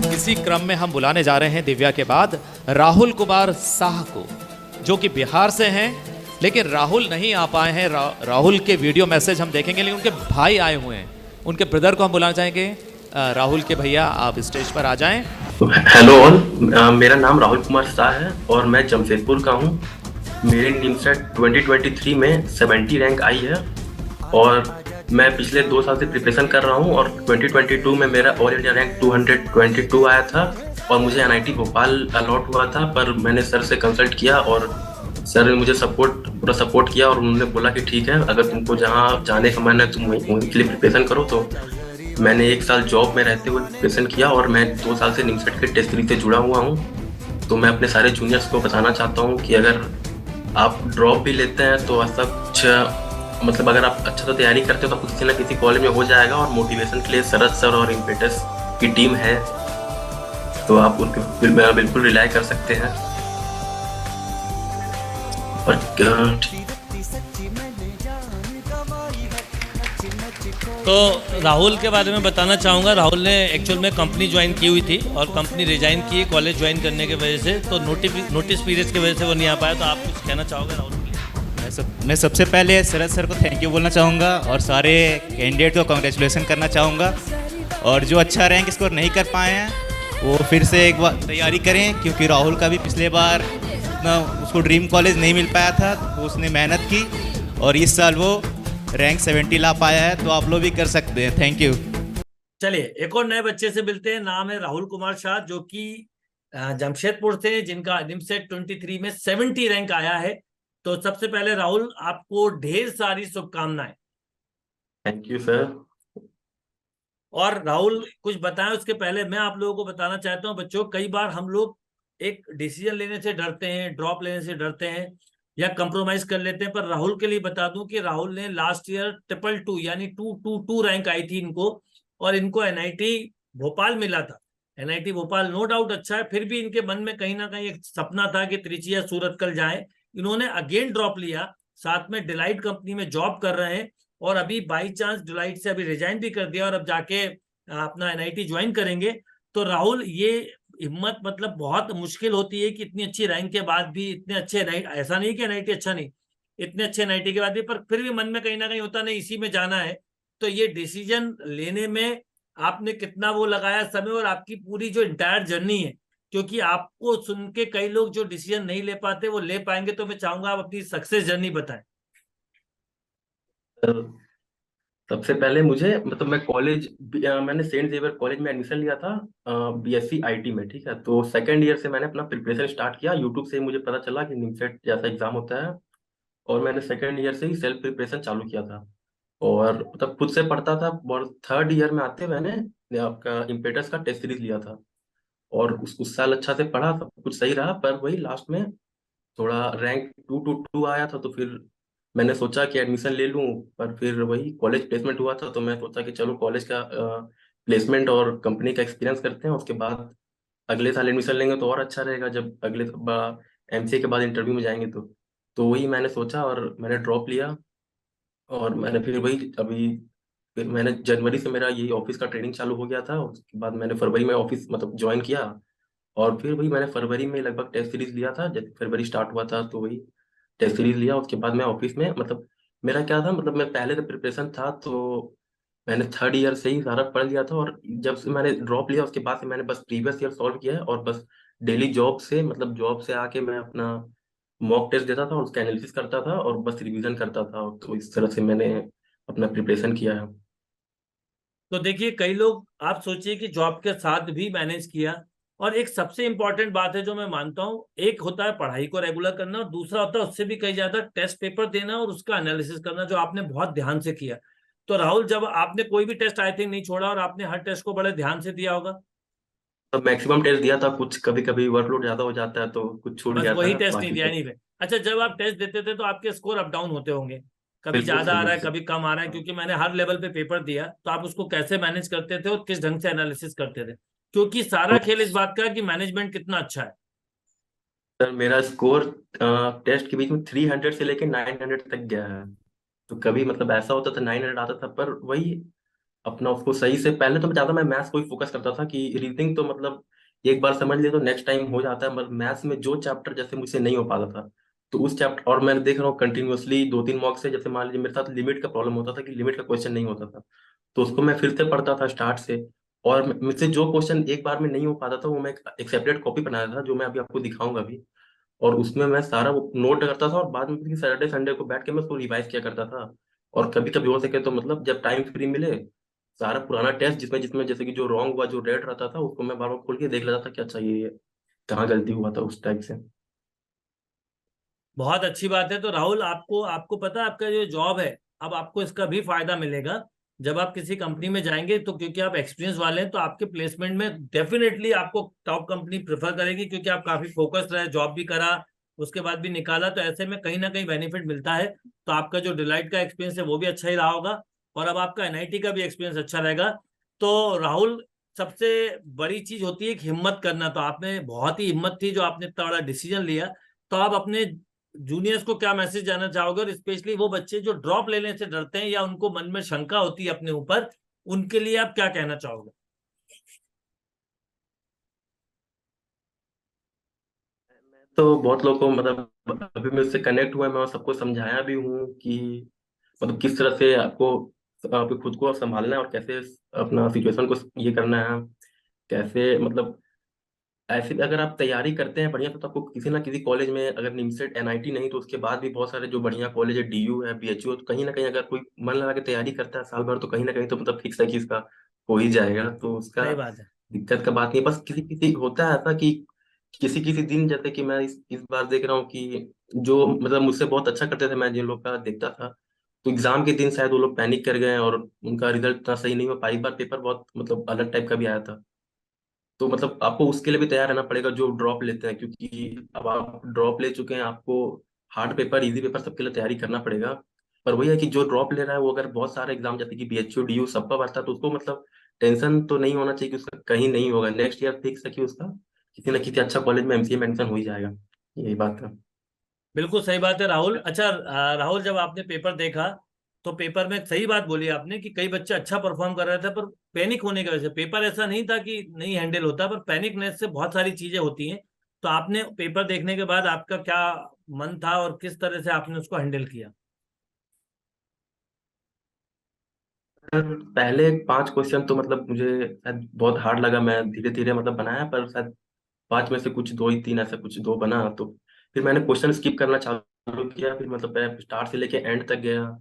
इसी क्रम में हम बुलाने जा रहे हैं दिव्या के बाद राहुल कुमार साह को, जो कि बिहार से हैं, लेकिन राहुल नहीं आ पाए हैं। राहुल के वीडियो मैसेज हम देखेंगे, लेकिन उनके भाई आए हुए हैं, उनके ब्रदर को हम बुलाना चाहेंगे। राहुल के भैया आप स्टेज पर आ जाएं। हेलो ऑल, मेरा नाम राहुल कुमार शाह है और मैं जमशेदपुर का हूँ। मेरी निमसेट 2023 में 70 रैंक आई है और मैं पिछले 2 साल से प्रिपरेशन कर रहा हूँ और 2022 में मेरा ऑल इंडिया रैंक 222 आया था और मुझे एनआईटी भोपाल अलॉट हुआ था। पर मैंने सर से कंसल्ट किया और सर ने मुझे पूरा सपोर्ट किया और उन्होंने बोला कि ठीक है, अगर तुमको जहाँ जाने का मन है तुम वहीं के लिए प्रिपरेशन करो। तो मैंने 1 साल जॉब में रहते हुए प्रिपरेशन किया और मैं 2 साल से निमसेट के टेस्ट सीरीज से जुड़ा हुआ हूँ। तो मैं अपने सारे जूनियर्स को बताना चाहता हूँ कि अगर आप ड्रॉप भी लेते हैं तो ऐसा कुछ मतलब अगर आप अच्छा तो तैयारी करते हो तो आपको किसी ना किसी कॉलेज में हो जाएगा। और मोटिवेशन के लिए शरद सर और इम्पेटस की टीम है, तो आप उन पर बिल्कुल रिलाई कर सकते हैं। और तो राहुल के बारे में बताना चाहूँगा। राहुल ने एक्चुअल में कंपनी ज्वाइन की हुई थी और कंपनी रिजाइन की कॉलेज ज्वाइन करने की वजह से, तो नोटिस पीरियड की वजह से वो नहीं आ पाया। तो आप कुछ कहना चाहोगे राहुल के लिए? मैं सबसे पहले शरद सर को थैंक यू बोलना चाहूँगा और सारे कैंडिडेट को कॉन्ग्रेचुलेसन करना चाहूँगा। और जो अच्छा रैंक स्कोर नहीं कर पाए हैं वो फिर से एक बार तैयारी करें, क्योंकि राहुल का भी पिछले बार उतना उसको ड्रीम कॉलेज नहीं मिल पाया था, तो उसने मेहनत की और इस साल वो रैंक 70 ला पाया है। तो आप लोग भी कर सकते हैं। Thank you. चलिए एक और नए बच्चे से मिलते हैं। नाम है राहुल कुमार शाह, जो कि जमशेदपुर से, जिनका निमसेट 23 में 70 रैंक आया है। तो सबसे पहले राहुल, आपको ढेर सारी शुभकामनाएं। Thank you sir. और राहुल कुछ बताएं उसके पहले मैं आप लोगों को बताना चाहता हूं बच्चों, कई बार हम लोग एक डिसीजन लेने से डरते हैं, ड्रॉप लेने से डरते हैं या कंप्रोमाइज कर लेते हैं। पर राहुल के लिए बता दूं कि राहुल ने लास्ट ईयर 222 यानी 222 रैंक आई थी इनको, और इनको एनआईटी भोपाल मिला था। एनआईटी भोपाल नो डाउट अच्छा है, फिर भी इनके मन में कहीं ना कहीं एक सपना था कि त्रिची या सूरत जाए। इन्होंने अगेन ड्रॉप लिया, साथ में डिलाइट कंपनी में जॉब कर रहे हैं और अभी बाई चांस डिलाइट से अभी रिजाइन भी कर दिया और अब जाके अपना एनआईटी ज्वाइन करेंगे। तो राहुल, ये हिम्मत मतलब बहुत मुश्किल होती है कि इतनी अच्छी रैंक के बाद भी इतने अच्छे, ऐसा नहीं कि एनआईटी अच्छा नहीं, इतने अच्छे एनआईटी के बाद भी, पर फिर भी मन में कहीं ना कहीं होता नहीं इसी में जाना है। तो ये डिसीजन लेने में आपने कितना वो लगाया समय, और आपकी पूरी जो इंटायर जर्नी है, क्योंकि आपको सुन के कई लोग जो डिसीजन नहीं ले पाते वो ले पाएंगे। तो मैं चाहूंगा आप अपनी सक्सेस जर्नी बताएं। सबसे पहले मुझे मतलब मैंने सेंट जेवियर कॉलेज में एडमिशन लिया था बीएससी आईटी में, ठीक है। तो सेकंड ईयर से मैंने अपना प्रिपरेशन स्टार्ट किया। यूट्यूब से मुझे पता चला कि निमसेट जैसा एग्जाम होता है और मैंने सेकंड ईयर से ही सेल्फ प्रिपरेशन चालू किया था और मतलब खुद से पढ़ता था। और थर्ड ईयर में आते मैंने आपका इम्पेटस का टेस्ट सीरीज लिया था और उस साल अच्छा से पढ़ा, सब कुछ सही रहा। पर वही लास्ट में थोड़ा रैंक 222 आया था, तो फिर मैंने सोचा कि एडमिशन ले लूं। पर फिर वही कॉलेज प्लेसमेंट हुआ था, तो मैं सोचा कि चलो कॉलेज का प्लेसमेंट और कंपनी का एक्सपीरियंस करते हैं, उसके बाद अगले साल एडमिशन लेंगे तो और अच्छा रहेगा जब अगले एमसीए के बाद इंटरव्यू में जाएंगे। तो वही मैंने सोचा और मैंने ड्रॉप लिया। और मैंने फिर वही अभी फिर मैंने जनवरी से मेरा यही ऑफिस का ट्रेनिंग चालू हो गया था। उसके बाद मैंने फरवरी में ऑफिस मतलब ज्वाइन किया और फिर वही मैंने फरवरी में लगभग टेस्ट सीरीज लिया था। जब फरवरी स्टार्ट हुआ था तो वही टेस्ट सीरीज लिया। उसके बाद मैं ऑफिस में मतलब मेरा क्या था, मतलब मैं पहले तो प्रिपरेशन था तो मैंने थर्ड ईयर से ही सारा पढ़ लिया था। और जब से मैंने ड्रॉप लिया उसके बाद से मैंने बस प्रीवियस ईयर सॉल्व किया है और बस डेली जॉब से आके मैं अपना मॉक टेस्ट देता था और उसका एनालिसिस करता था और बस रिवीजन करता था। तो इस तरह से मैंने अपना प्रिपरेशन किया है। तो देखिए, कई लोग, आप सोचिए कि जॉब के साथ भी मैनेज किया। और एक सबसे इंपॉर्टेंट बात है जो मैं मानता हूं, एक होता है पढ़ाई को रेगुलर करना और दूसरा होता है उससे भी कहीं ज्यादा टेस्ट पेपर देना और उसका एनालिसिस करना, जो आपने बहुत ध्यान से किया। तो राहुल, जब आपने कोई भी टेस्ट आई थिंक नहीं छोड़ा और आपने हर टेस्ट को बड़े ध्यान से दिया होगा। तो मैक्सिमम टेस्ट दिया था, कुछ कभी कभी वर्कलोड ज्यादा हो जाता है तो कुछ छूट बस गया वही था, टेस्ट नहीं बाकी दिया, तो नहीं रहे। अच्छा, जब आप टेस्ट देते थे तो आपके स्कोर अप डाउन होते होंगे, कभी बिल्कुल ज्यादा सही आ रहा है। है कभी कम आ रहा है, क्योंकि मैंने हर लेवल पे पेपर दिया। तो आप उसको कैसे मैनेज करते थे और किस ढंग से एनालिसिस करते थे, क्योंकि सारा तो खेल इस बात का है कि मैनेजमेंट कितना अच्छा है। सर मेरा स्कोर टेस्ट के बीच में 300 से लेके 900 तक गया है। तो कभी मतलब ऐसा होता था 900 आता था, पर वही अपना उसको सही से, पहले तो मैं ज्यादा मैं मैथ्स को ही फोकस करता था कि रीजनिंग तो मतलब एक बार समझ लिया तो नेक्स्ट टाइम हो जाता है, मगर मैथ्स में जो चैप्टर जैसे मुझसे नहीं हो पाता था, तो उस चैप्टर, और मैं देख रहा हूँ कंटिन्यूअसली 2-3 मॉक से, जैसे मान लीजिए मेरे साथ लिमिट का प्रॉब्लम होता था कि लिमिट का क्वेश्चन नहीं होता था, तो उसको मैं फिर से पढ़ता था स्टार्ट से, और मुझसे जो क्वेश्चन एक बार में नहीं हो पाता था वो मैं एक सेपरेट कॉपी बनाया था, जो मैं अभी आपको दिखाऊंगा भी, और उसमें मैं सारा वो नोट करता था, और बाद में फिर सैटरडे संडे को बैठ के मैं उसको रिवाइज किया करता था। और कभी कभी हो सके तो मतलब जब टाइम फ्री मिले, सारा पुराना टेस्ट जिसमें जिसमें जैसे कि जो रॉन्ग हुआ, जो रेड रहता था, उसको मैं बार बार खोल के देख लेता था कि अच्छा ये कहाँ गलती हुआ था उस टाइप से। बहुत अच्छी बात है। तो राहुल, आपको आपको पता है आपका जो जॉब है, अब आपको इसका भी फायदा मिलेगा जब आप किसी कंपनी में जाएंगे, तो क्योंकि आप एक्सपीरियंस वाले हैं तो आपके प्लेसमेंट में डेफिनेटली आपको टॉप कंपनी प्रेफर करेगी, क्योंकि आप काफी फोकस्ड रहे, जॉब भी करा, उसके बाद भी निकाला, तो ऐसे में कहीं ना कहीं बेनिफिट मिलता है। तो आपका जो डिलाइट का एक्सपीरियंस है वो भी अच्छा ही रहा होगा, और अब आपका एनआईटी का भी एक्सपीरियंस अच्छा रहेगा। तो राहुल, सबसे बड़ी चीज होती है कि हिम्मत करना, तो आपने बहुत ही हिम्मत थी जो आपने इतना बड़ा डिसीजन लिया। तो आप अपने जूनियर्स को क्या मैसेज देना चाहोगे, और स्पेशली वो बच्चे जो ड्रॉप लेने से डरते हैं या उनको मन में शंका होती है अपने ऊपर, उनके लिए आप क्या कहना चाहोगे? तो बहुत लोगों को मतलब अभी मुझसे कनेक्ट हुआ है, मैं सबको समझाया भी हूँ कि मतलब किस तरह से आपको आपको खुद को संभालना है, और कैसे अपना सिचुएशन को ये करना है, कैसे मतलब ऐसे अगर आप तैयारी करते हैं बढ़िया, तो आपको किसी ना किसी कॉलेज में, अगर निमसेट एनआईटी नहीं तो उसके बाद भी बहुत सारे जो बढ़िया कॉलेज है, डीयू है, बीएचयू, तो कहीं ना कहीं अगर कोई मन लगा के तैयारी करता है साल भर, तो कहीं ना कहीं तो मतलब फिक्स है कि इसका हो ही जाएगा, तो उसका सही बात है। दिक्कत का बात नहीं है। बस किसी किसी होता है ऐसा कि किसी किसी दिन, जैसे कि मैं इस बार देख रहा हूँ कि जो मतलब मुझसे बहुत अच्छा करते थे, मैं जिन लोग का देखता था, तो एग्जाम के दिन शायद वो लोग पैनिक कर गए और उनका रिजल्ट इतना सही नहीं हो पाई। इस बार पेपर बहुत मतलब अलग टाइप का भी आया था, तो मतलब आपको उसके लिए भी तैयार रहना पड़ेगा जो ड्रॉप लेते हैं, क्योंकि अब आप ड्रॉप ले चुके हैं, आपको हार्ड पेपर इजी पेपर सबके लिए तैयारी करना पड़ेगा। पर वही है कि जो ड्रॉप ले रहा है वो अगर बहुत सारे एग्जाम जैसे कि बीएचयू डीयू सबका बचता है, तो उसको मतलब टेंशन तो नहीं होना चाहिए कि उसका कहीं नहीं होगा, नेक्स्ट ईयर फिक्स है कि उसका किसी ना किसी अच्छा कॉलेज में एमसीए में एडमिशन हो ही जाएगा। यही बात है। बिल्कुल सही बात है राहुल। अच्छा, राहुल, जब आपने पेपर देखा तो पेपर में सही बात बोली आपने कि कई बच्चे अच्छा परफॉर्म कर रहे थे, पर पैनिक होने की वजह से पेपर ऐसा नहीं था कि नहीं हैंडल होता, पर पैनिकनेस से बहुत सारी चीजें होती हैं। तो आपने पेपर देखने के बाद आपका क्या मन था और किस तरह से आपने उसको हैंडल किया? सर, पहले 5 क्वेश्चन तो मतलब मुझे शायद बहुत हार्ड लगा, मैं धीरे धीरे मतलब बनाया, पर शायद 5 में से कुछ 2 ही 3 ऐसा कुछ 2 बना, तो फिर मैंने क्वेश्चन स्किप करना चालू किया, फिर मतलब मैं स्टार्ट से लेके एंड तक गया।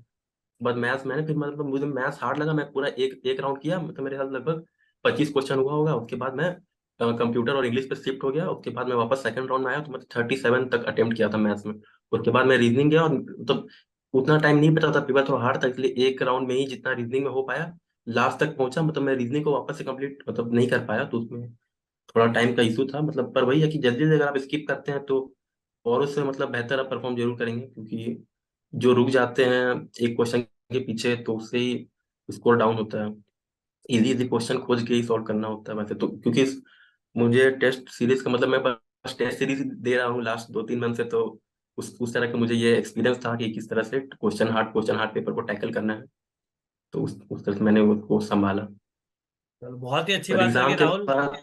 बस मैथ्स मैंने फिर मतलब मुझे मैथ्स हार्ड लगा, मैं पूरा एक एक राउंड किया, मतलब मेरे साथ लगभग 25 क्वेश्चन हुआ होगा। उसके बाद मैं कंप्यूटर और इंग्लिश पे शिफ्ट हो गया, उसके बाद मैं वापस सेकंड राउंड में आया, तो मतलब 37 तक अटेम्प्ट किया था मैथ्स में। उसके बाद मैं रीजनिंग गया, और मतलब उतना टाइम नहीं बचा था, पेपर थोड़ा हार्ड था, इसलिए एक राउंड में ही जितना रीजनिंग में हो पाया लास्ट तक पहुंचा, मतलब मैं रीजनिंग को वापस से कंप्लीट मतलब नहीं कर पाया, तो उसमें थोड़ा टाइम का इशू था मतलब। पर वही है कि जल्दी जल्दी अगर आप स्किप करते हैं तो और उससे मतलब बेहतर आप परफॉर्म जरूर करेंगे, क्योंकि जो रुक जाते हैं एक क्वेश्चन के पीछे तो उससे ही स्कोर डाउन होता है। इजी इजी क्वेश्चन खोज के ही सॉल्व करना होता है वैसे तो, क्योंकि मुझे टेस्ट सीरीज का मतलब मैं बस टेस्ट सीरीज दे रहा हूँ लास्ट 2-3 मंथ से, तो उस तरह का मुझे ये एक्सपीरियंस था कि किस तरह से क्वेश्चन हार्ड पेपर को टैकल करना है, तो उस तरह से मैंने उसको संभाला। चलो, बहुत ही अच्छी पर बात लगी एग्जाम के राहुल। बाद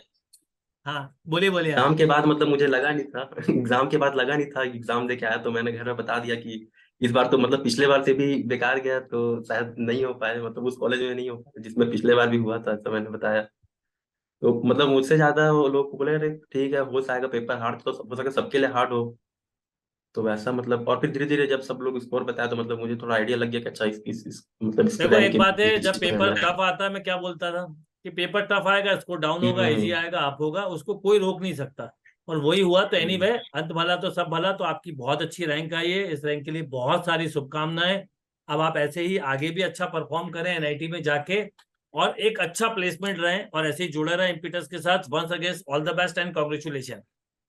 हाँ, बोलिए बोलिए आप। एग्जाम के बाद मतलब मुझे लगा नहीं था एग्जाम के बाद लगा नहीं था, एग्जाम दे के आया तो मैंने घर में बता दिया कि इस बार तो मतलब पिछले बार से भी बेकार गया, तो शायद नहीं हो पाए, मतलब उस कॉलेज में नहीं हो पाए जिसमें पिछले बार भी हुआ था, ऐसा मैंने बताया। तो मतलब मुझसे ज्यादा वो लोग बोले अरे ठीक है हो जाएगा, पेपर हार्ड तो हो सके सबके लिए हार्ड हो, तो वैसा मतलब। और फिर धीरे धीरे जब सब लोग स्कोर बताया तो मतलब मुझे थोड़ा आइडिया लग गया कि अच्छा इस मतलब इस देखो, रैंक एक के बात है, जब बीच में पेपर है। टफ आता है, मैं क्या बोलता था कि पेपर टफ आएगा, स्कोर डाउन होगा, इजी हम्म। आएगा, अप होगा, उसको कोई रोक नहीं सकता। और वही हुआ। तो हम्म। एनीवे, अंत भला तो सब भला। तो आपकी बहुत अच्छी रैंक आई है, इस रैंक के लिए बहुत सारी शुभकामनाएं। अब आप ऐसे ही आगे भी अच्छा परफॉर्म करें एनआईटी में जाके, और एक अच्छा प्लेसमेंट रहे, और ऐसे ही जुड़े रहे इम्पीटस के साथ। Once again all the best and congratulation.